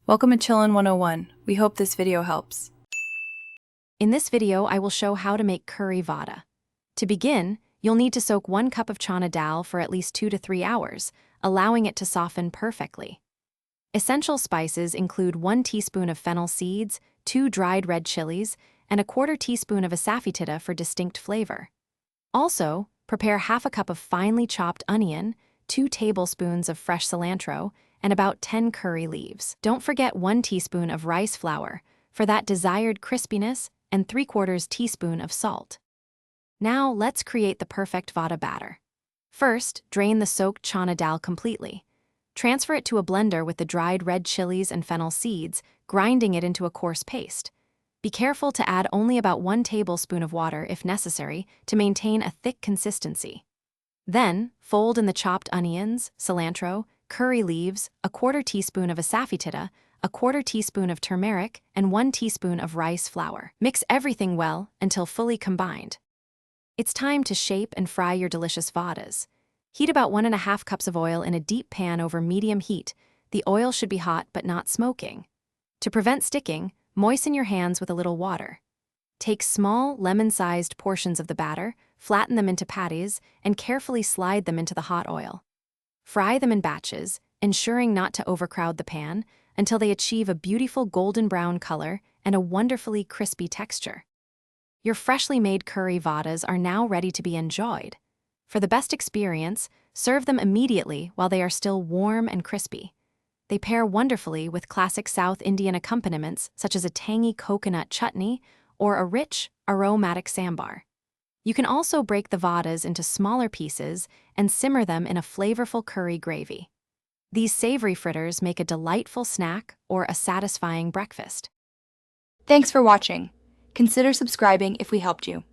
Welcome to Chillin' 101. We hope this video helps. In this video, I will show how to make curry vada. To begin, you'll need to soak 1 cup of chana dal for at least 2 to 3 hours, allowing it to soften perfectly. Essential spices include 1 teaspoon of fennel seeds, 2 dried red chilies, and a 1/4 teaspoon of asafoetida for distinct flavor. Also, prepare half a cup of finely chopped onion, 2 tablespoons of fresh cilantro, and about 10 curry leaves. Don't forget 1 teaspoon of rice flour for that desired crispiness and 3/4 teaspoon of salt. Now let's create the perfect vada batter. First, drain the soaked chana dal completely. Transfer it to a blender with the dried red chilies and fennel seeds, grinding it into a coarse paste. Be careful to add only about 1 tablespoon of water if necessary to maintain a thick consistency. Then, fold in the chopped onions, cilantro, curry leaves, a 1/4 teaspoon of asafoetida, a 1/4 teaspoon of turmeric, and 1 teaspoon of rice flour. Mix everything well until fully combined. It's time to shape and fry your delicious vadas. Heat about 1½ cups of oil in a deep pan over medium heat. The oil should be hot but not smoking. To prevent sticking, moisten your hands with a little water. Take small, lemon-sized portions of the batter, flatten them into patties, and carefully slide them into the hot oil. Fry them in batches, ensuring not to overcrowd the pan, until they achieve a beautiful golden brown color and a wonderfully crispy texture. Your freshly made curry vadas are now ready to be enjoyed. For the best experience, serve them immediately while they are still warm and crispy. They pair wonderfully with classic South Indian accompaniments such as a tangy coconut chutney or a rich, aromatic sambar. You can also break the vadas into smaller pieces and simmer them in a flavorful curry gravy. These savory fritters make a delightful snack or a satisfying breakfast. Thanks for watching. Consider subscribing if we helped you.